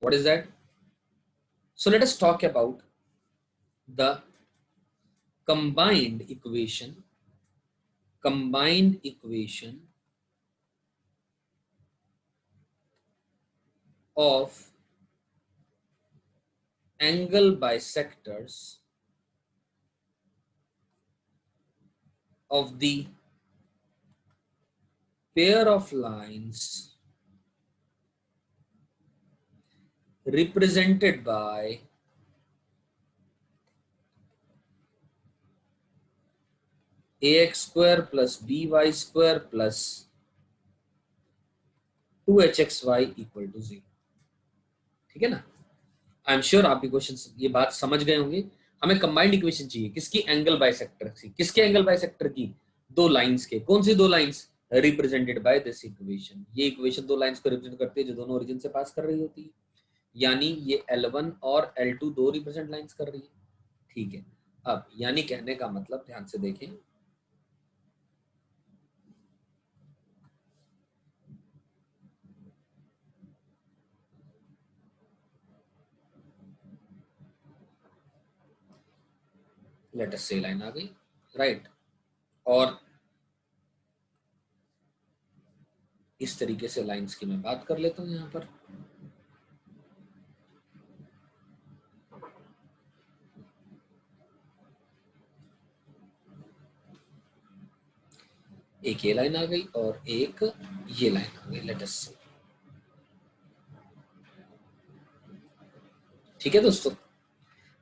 What is that? So let us talk about the combined equation of angle bisectors of the pair of lines represented by ax square plus by square plus 2hxy equal to 0। ठीक है ना? I am sure आप question ये बात समझ गए होंगे। हमें कंबाइंड इक्वेशन चाहिए किसकी? एंगल बाइसेक्टर की। किसके एंगल बाइसेक्टर की? दो लाइंस के। कौन सी दो lines? Represented by this equation. ये इक्वेशन दो लाइंस को रिप्रेजेंट करती है जो दोनों ओरिजिन से पास कर रही होती है, यानी ये L1 और L2 दो रिप्रेजेंट लाइंस कर रही है। ठीक है, अब यानी कहने का मतलब ध्यान से देखें, लेट अस से लाइन आ गई, राइट, और इस तरीके से लाइंस की मैं बात कर लेता हूं यहां पर। एक ये लाइन आ गई और एक ये लाइन आ गई, लेट अस से। ठीक है दोस्तों,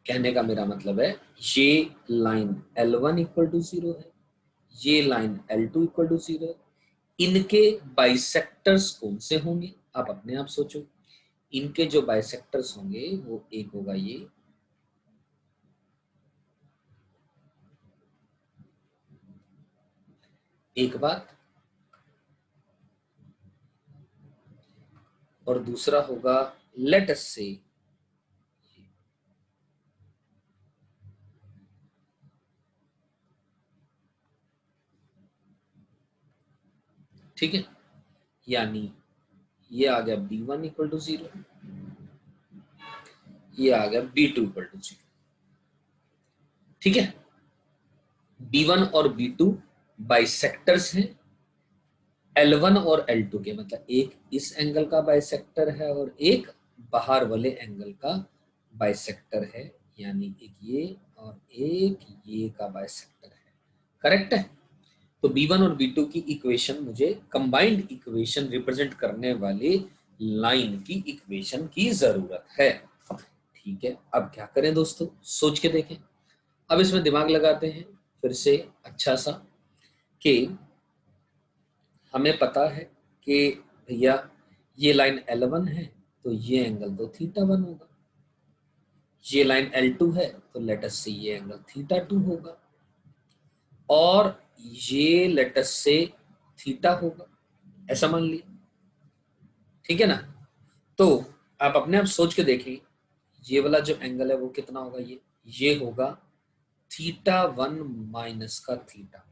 कहने का मेरा मतलब है ये लाइन L1 इक्वल टू 0 है, ये लाइन L2 इक्वल टू 0 है। इनके बाइसेक्टर्स कौन से होंगे? आप अपने आप सोचो। इनके जो बाइसेक्टर्स होंगे वो एक होगा ये, एक बात, और दूसरा होगा लेट अस से ठीक है, यानी ये आ गया B1 इक्वल टू 0, ये आ गया B2 इक्वल टू 0। ठीक है, B1 और B2 बाइसेक्टर्स हैं L1 और L2 के, मतलब एक इस एंगल का बाइसेक्टर है और एक बाहर वाले एंगल का बाइसेक्टर है, यानी एक ये और एक ये का बाइसेक्टर है। करेक्ट है? तो B1 और B2 की इक्वेशन मुझे कंबाइंड इक्वेशन रिप्रेजेंट करने वाले लाइन की इक्वेशन की जरूरत है। ठीक है, अब क्या करें दोस्तों, सोच के देखें। अब इसमें दिमाग लगाते हैं फिर से अच्छा सा, कि हमें पता है कि भैया ये लाइन L1 है तो ये एंगल तो θ1 होगा, ये लाइन L2 है तो लेट अस से ये एंगल θ2 होगा, और ये लेट अस से थीटा होगा, ऐसा मान लिया। ठीक है ना? तो आप अपने आप सोच के देखें, ये वाला जो एंगल है वो कितना होगा? ये होगा θ1 माइनस का थीटा,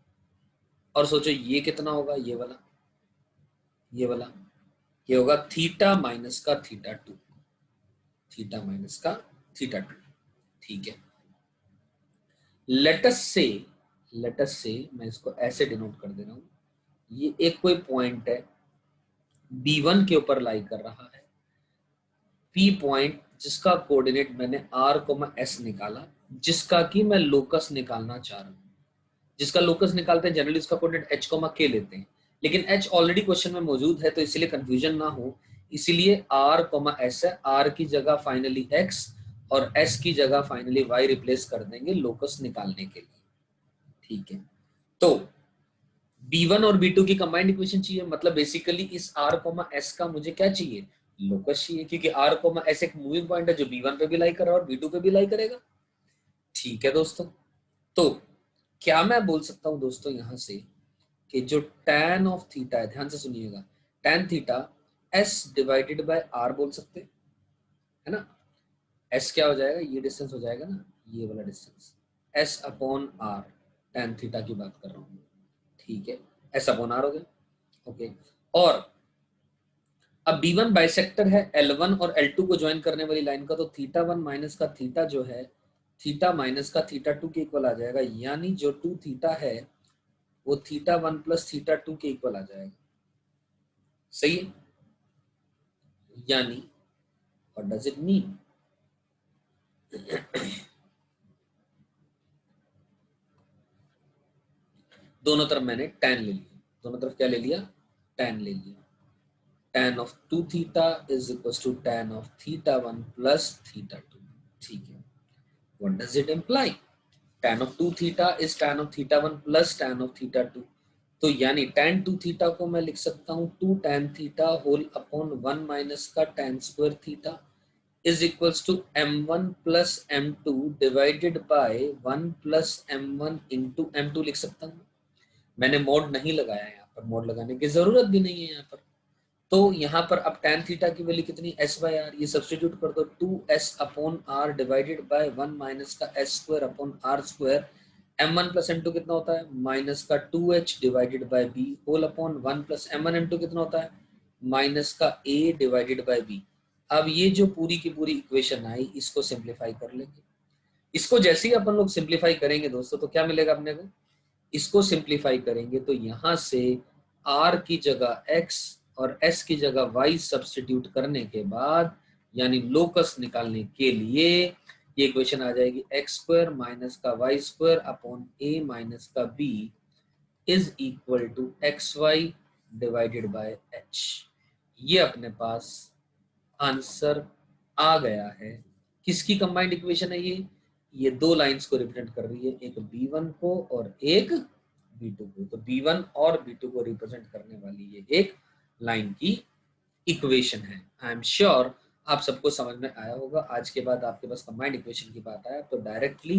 और सोचो ये कितना होगा? ये वाला ये होगा थीटा माइनस का θ2, थीटा माइनस का θ2। ठीक है, लेटस से मैं इसको ऐसे डिनोट कर दे रहा हूं, ये एक कोई पॉइंट है B1 के ऊपर लाई कर रहा है, P पॉइंट जिसका कोऑर्डिनेट मैंने R, S निकाला, जिसका कि मैं लोकस निकालना चाह रहा हूं। जिसका लोकस निकालते हैं जनरली उसका कोऑर्डिनेट H, K लेते हैं, लेकिन H ऑलरेडी क्वेश्चन में मौजूद है तो इसलिए कंफ्यूजन ना हो, इसीलिए R, S है। R की जगह फाइनली X और S की जगह फाइनली Y रिप्लेस कर देंगे लोकस निकालने के लिए। ठीक है, तो B1 और B2 की कंबाइंड इक्वेशन चाहिए, मतलब बेसिकली इस R, S का मुझे क्या चाहिए? लोकस चाहिए, क्योंकि R, S एक मूविंग पॉइंट है जो B1 पे भी लाई कर रहा है और B2 पे भी लाई करेगा। ठीक है दोस्तों, तो क्या मैं बोल सकता हूं दोस्तों यहां से कि जो tan ऑफ थीटा है, ध्यान से सुनिएगा, tan theta S divided by R बोल सकते हैं, है ना? S क्या हो जाएगा? ये डिस्टेंस हो जाएगा ना, ये वाला distance, S upon R, tan theta की बात कर रहा हूं। ठीक है, S अपॉन R हो गया, ओके। और अब B1 बाइसेक्टर है L1 और L2 को ज्वाइन करने वाली लाइन का, तो थीटा 1 माइनस का थीटा जो है थीटा माइनस का थीटा 2 के इक्वल आ जाएगा, यानी जो 2 थीटा है वो थीटा 1 प्लस थीटा 2 के इक्वल आ जाएगा। सही है? यानी व्हाट डज इट मीन? दोनों तरफ मैंने tan ले लिया, दोनों तरफ क्या ले लिया? tan ले लिया। tan of 2 theta is equals to tan of theta 1 plus theta 2। ठीक है, what does it imply? tan of 2 theta is tan of theta 1 plus tan of theta 2। तो यानी tan 2 थीटा को मैं लिख सकता हूँ 2 tan theta whole upon 1 minus का tan square theta is equals to m1 plus m2 divided by 1 plus m1 into m2 लिख सकता हूँ। मैंने मोड नहीं लगाया, यहाँ पर मोड लगाने की जरूरत भी नहीं है यहाँ पर। तो यहाँ पर अब tan थीटा की वैल्यू कितनी, s बाय आर, ये सब्सटीट्यूट कर दो, 2s upon R divided by 1 minus का s square upon R square. m1 plus m2 कितना होता है, माइनस का 2h divided by b whole upon 1 plus m1 m2 कितना होता है, माइनस का a डिवाइडेड बाय b। अब ये जो पूरी की पूरी इक्वेशन आई, इसको सिंप्लीफाई कर लेंगे। इसको जैसे ही अपन लोग सिंप्लीफाई करेंगे दोस्तों, तो क्या मिलेगा अपने को? इसको सिंप्लीफाई करेंगे तो यहां से r की जगह x और s की जगह y सब्स्टिट्यूट करने के बाद, यानी लोकस निकालने के लिए, ये इक्वेशन आ जाएगी एक्स स्क्वायर माइनस का Y square upon a minus का b is equal to X Y divided by h। ये अपने पास आंसर आ गया है। किसकी कंबाइंड इक्वेशन है ये दो लाइंस को रिप्रेजेंट कर रही है, एक B1 को और एक B2 को। तो B1 और B2 को रिप्रेजेंट करने वाली ये एक लाइन की इक्वेशन है। आई एम श्योर आप सबको समझ में आया होगा। आज के बाद आपके पास कंबाइंड इक्वेशन की बात आया तो directly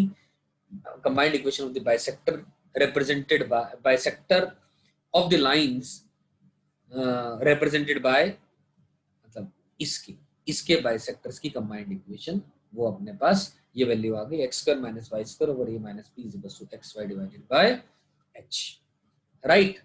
combined equation of the bisector represented by bisector of the lines represented by, मतलब इसके बाइसेक्टर्स की कंबाइंड इक्वेशन, वो अपने पास ये वैल्यू आ गई X square minus Y square over A minus B is equal to X Y divided by H. Right.